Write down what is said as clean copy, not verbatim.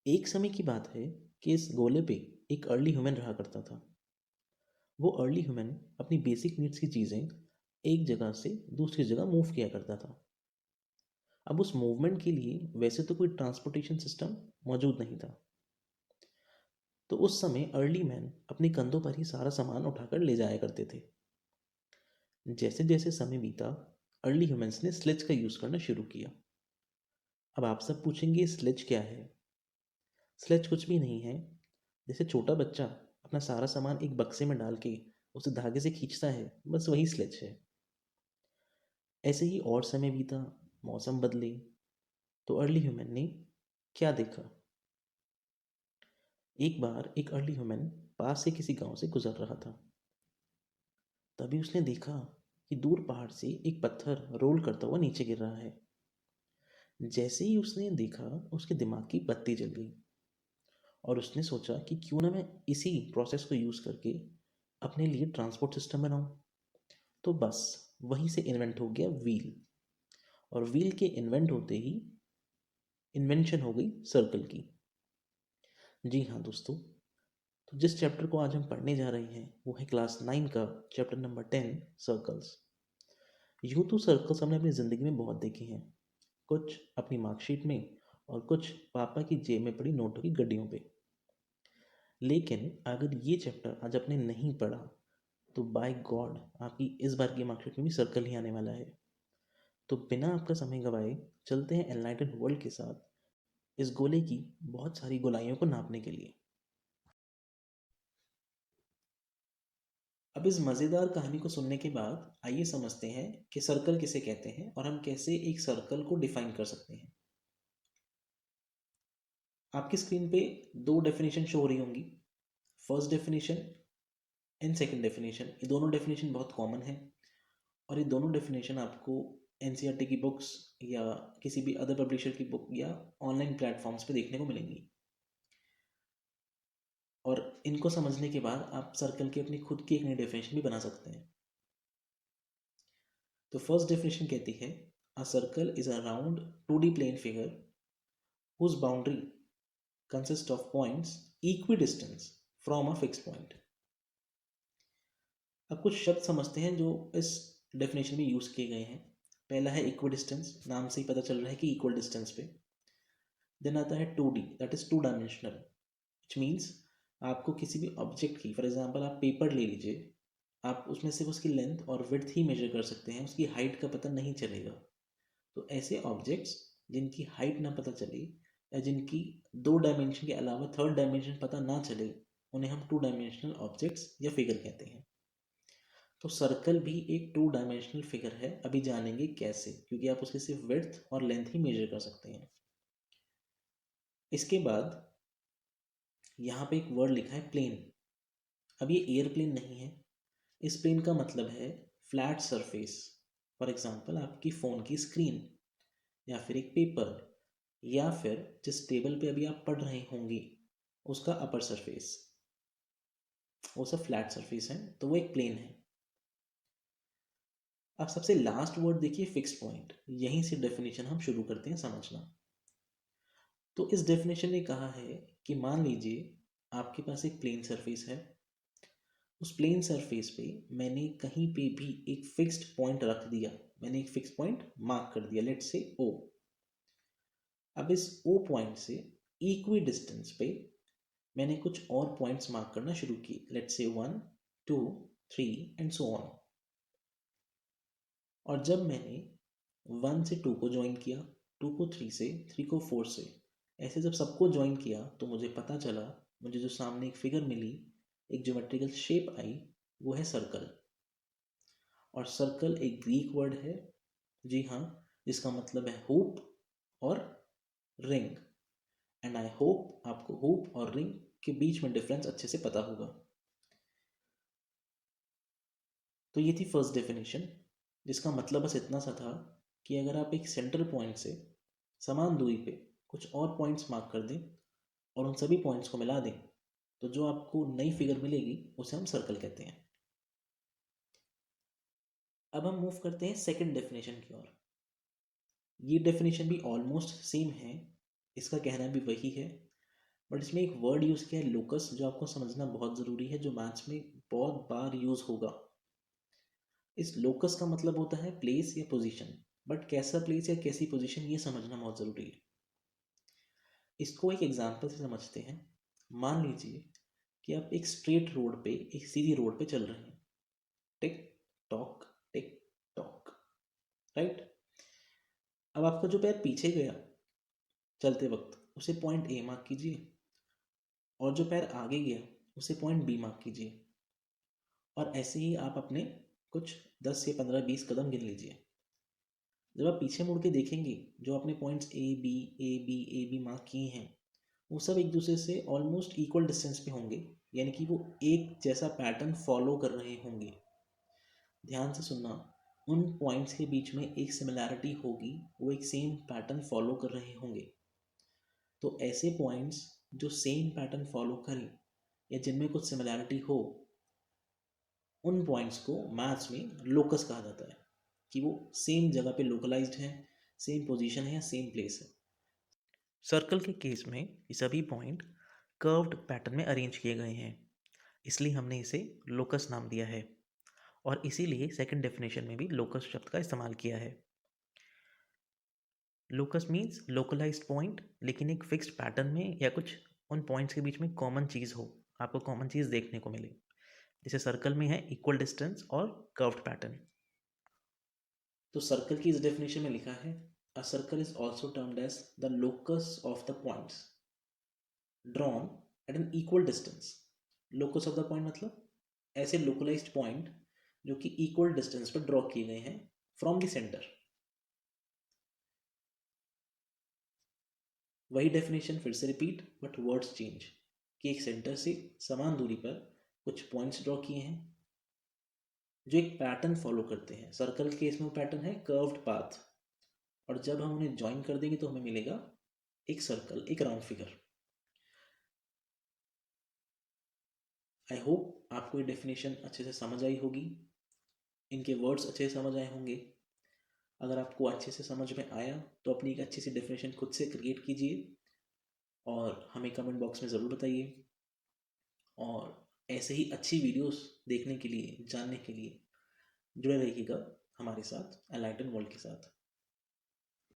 एक समय की बात है कि इस गोले पे एक अर्ली ह्यूमन रहा करता था। वो अर्ली ह्यूमन अपनी बेसिक नीड्स की चीज़ें एक जगह से दूसरी जगह मूव किया करता था। अब उस मूवमेंट के लिए वैसे तो कोई ट्रांसपोर्टेशन सिस्टम मौजूद नहीं था। तो उस समय अर्ली मैन अपने कंधों पर ही सारा सामान उठाकर ले जाया करते थे। जैसे जैसे समय बीता, अर्ली ह्यूमंस ने स्लेज का यूज़ करना शुरू किया। अब आप सब पूछेंगे स्लेज क्या है। स्लेज कुछ भी नहीं है। जैसे छोटा बच्चा अपना सारा सामान एक बक्से में डाल के उसे धागे से खींचता है, बस वही स्लेज है। ऐसे ही और समय बीता, मौसम बदले, तो अर्ली ह्यूमन ने क्या देखा। एक बार एक अर्ली ह्यूमन पास से किसी गांव से गुजर रहा था। तभी उसने देखा कि दूर पहाड़ से एक पत्थर रोल करता हुआ नीचे गिर रहा है। जैसे ही उसने देखा, उसके दिमाग की बत्ती जल गई और उसने सोचा कि क्यों ना मैं इसी प्रोसेस को यूज़ करके अपने लिए ट्रांसपोर्ट सिस्टम बनाऊं। तो बस वहीं से इन्वेंट हो गया व्हील। और व्हील के इन्वेंट होते ही इन्वेंशन हो गई सर्कल की। जी हाँ दोस्तों, तो जिस चैप्टर को आज हम पढ़ने जा रहे हैं वो है क्लास 9 का चैप्टर नंबर 10, सर्कल्स। यूँ तो सर्कल्स हमने अपनी ज़िंदगी में बहुत देखे हैं, कुछ अपनी मार्कशीट में और कुछ पापा की जेब में पड़ी नोटों की गड्डियों पे। लेकिन अगर ये चैप्टर आज आपने नहीं पढ़ा तो बाय गॉड आपकी इस बार की मार्कशीट में भी सर्कल ही आने वाला है। तो बिना आपका समय गवाए चलते हैं एनलाइटेड वर्ल्ड के साथ इस गोले की बहुत सारी गोलाइयों को नापने के लिए। अब इस मज़ेदार कहानी को सुनने के बाद आइए समझते हैं कि सर्कल किसे कहते हैं और हम कैसे एक सर्कल को डिफाइन कर सकते हैं। आपकी स्क्रीन पे दो डेफिनेशन शो हो रही होंगी, first definition and second definition. ये दोनों डेफिनेशन बहुत कॉमन है और ये दोनों डेफिनेशन आपको एनसीईआरटी की बुक्स या किसी भी अदर पब्लिशर की बुक या ऑनलाइन प्लेटफॉर्म्स पे देखने को मिलेंगी। और इनको समझने के बाद आप सर्कल की अपनी खुद की एक नई डेफिनेशन भी बना सकते हैं। तो फर्स्ट डेफिनेशन कहती है a circle is a round 2D plane figure whose boundary consists of points equidistant from a fixed point। अब कुछ शब्द समझते हैं जो इस डेफिनेशन में यूज़ किए गए हैं। पहला है इक्विडिस्टेंस, नाम से ही पता चल रहा है कि इक्वल डिस्टेंस पे। देन आता है 2D, that is two dimensional, which means आपको किसी भी ऑब्जेक्ट की, फॉर एग्जाम्पल आप पेपर ले लीजिए, आप उसमें सिर्फ उसकी लेंथ और विड्थ ही मेजर कर सकते हैं, उसकी हाइट का पता नहीं चलेगा। तो ऐसे ऑब्जेक्ट्स जिनकी हाइट ना पता चले या जिनकी दो डायमेंशन के अलावा थर्ड डायमेंशन पता ना चले, उन्हें हम टू डायमेंशनल ऑब्जेक्ट्स या फिगर कहते हैं। तो सर्कल भी एक टू डायमेंशनल फिगर है, अभी जानेंगे कैसे, क्योंकि आप उसकी सिर्फ विड्थ और लेंथ ही मेजर कर सकते हैं। इसके बाद यहाँ पे एक वर्ड लिखा है प्लेन। अब ये एयरप्लेन नहीं है। इस प्लेन का मतलब है फ्लैट सरफेस। फॉर एग्जांपल आपकी फ़ोन की स्क्रीन या फिर एक पेपर या फिर जिस टेबल पे अभी आप पढ़ रहे होंगे उसका अपर सरफेस, वो सब फ्लैट सरफेस है, तो वो एक प्लेन है। अब सबसे लास्ट वर्ड देखिए फिक्स्ड पॉइंट। यहीं से डेफिनेशन हम शुरू करते हैं समझना। तो इस डेफिनेशन ने कहा है कि मान लीजिए आपके पास एक प्लेन सरफेस है। उस प्लेन सरफेस पे मैंने कहीं पे भी एक फिक्स्ड पॉइंट रख दिया, मैंने एक फिक्स्ड पॉइंट मार्क कर दिया, लेट्स से ओ। अब इस ओ पॉइंट से इक्वी डिस्टेंस पे मैंने कुछ और पॉइंट्स मार्क करना शुरू किए, let's say 1, 2, 3 and so on. और जब मैंने 1 से 2 को ज्वाइन किया, 2 को 3 से, 3 को 4 से, ऐसे जब सबको ज्वाइन किया तो मुझे पता चला, मुझे जो सामने एक फिगर मिली, एक ज्योमेट्रिकल शेप आई, वो है सर्कल। और सर्कल एक ग्रीक वर्ड है, जी हाँ, जिसका मतलब है होप और रिंग। एंड आई होप आपको होप और रिंग के बीच में डिफरेंस अच्छे से पता होगा। तो ये थी फर्स्ट डेफिनेशन, जिसका मतलब बस इतना सा था कि अगर आप एक सेंटर पॉइंट से समान दूरी पे कुछ और पॉइंट्स मार्क कर दें और उन सभी पॉइंट्स को मिला दें, तो जो आपको नई फिगर मिलेगी उसे हम सर्कल कहते हैं। अब हम मूव करते हैं सेकंड डेफिनेशन की ओर। ये डेफिनेशन भी ऑलमोस्ट सेम है, इसका कहना भी वही है, बट इसमें एक वर्ड यूज़ किया है लोकस, जो आपको समझना बहुत ज़रूरी है, जो मैथ्स में बहुत बार यूज़ होगा। इस लोकस का मतलब होता है प्लेस या पोजीशन, बट कैसा प्लेस या कैसी पोजीशन ये समझना बहुत ज़रूरी है। इसको एक एग्जांपल से समझते हैं। मान लीजिए कि आप एक स्ट्रेट रोड पे, एक सीधी रोड पे चल रहे हैं, tick tock tick tock, right. अब आपका जो पैर पीछे गया चलते वक्त, उसे पॉइंट ए मार्क कीजिए, और जो पैर आगे गया उसे पॉइंट बी मार्क कीजिए, और ऐसे ही आप अपने कुछ 10 या 15-20 कदम गिन लीजिए। जब आप पीछे मुड़ के देखेंगे, जो आपने पॉइंट्स ए बी मार्क किए हैं, वो सब एक दूसरे से ऑलमोस्ट इक्वल डिस्टेंस पे होंगे, यानी कि वो एक जैसा पैटर्न फॉलो कर रहे होंगे। ध्यान से सुनना, उन पॉइंट्स के बीच में एक सिमिलैरिटी होगी, वो एक सेम पैटर्न फॉलो कर रहे होंगे। तो ऐसे पॉइंट्स जो सेम पैटर्न फॉलो करें या जिनमें कुछ सिमिलैरिटी हो, उन पॉइंट्स को मैथ्स में लोकस कहा जाता है, कि वो सेम जगह पे लोकलाइज्ड हैं, सेम पोजीशन है या सेम प्लेस है। सर्कल के केस में ये सभी पॉइंट कर्व्ड पैटर्न में अरेंज किए गए हैं, इसलिए हमने इसे लोकस नाम दिया है, और इसीलिए सेकंड डेफिनेशन में भी लोकस शब्द का इस्तेमाल किया है। लोकस मीन्स लोकलाइज्ड पॉइंट, लेकिन एक फिक्स्ड पैटर्न में या कुछ उन पॉइंट्स के बीच में कॉमन चीज़ हो, आपको कॉमन चीज़ देखने को मिले। जैसे सर्कल में है इक्वल डिस्टेंस और कर्व्ड पैटर्न। तो सर्कल की इस डेफिनेशन में लिखा है, a circle is also termed as the locus of the points drawn at an equal distance. Locus of the point मतलब ऐसे लोकलाइज्ड पॉइंट जो कि इक्वल डिस्टेंस पर ड्रॉ किए गए हैं फ्रॉम द सेंटर। वही डेफिनेशन फिर से रिपीट, बट वर्ड्स चेंज, कि एक सेंटर से समान दूरी पर कुछ पॉइंट्स ड्रॉ किए हैं जो एक पैटर्न फॉलो करते हैं। सर्कल के केस में पैटर्न है कर्व्ड पाथ, और जब हम उन्हें ज्वाइन कर देंगे तो हमें मिलेगा एक सर्कल, एक राउंड फिगर। आई होप आपको ये डेफिनेशन अच्छे से समझ आई होगी, इनके वर्ड्स अच्छे से समझ आए होंगे। अगर आपको अच्छे से समझ में आया तो अपनी एक अच्छी सी डेफिनेशन खुद से क्रिएट कीजिए और हमें कमेंट बॉक्स में ज़रूर बताइए। और ऐसे ही अच्छी वीडियोस देखने के लिए, जानने के लिए जुड़े रहिएगा हमारे साथ एनलाइटन वर्ल्ड के साथ।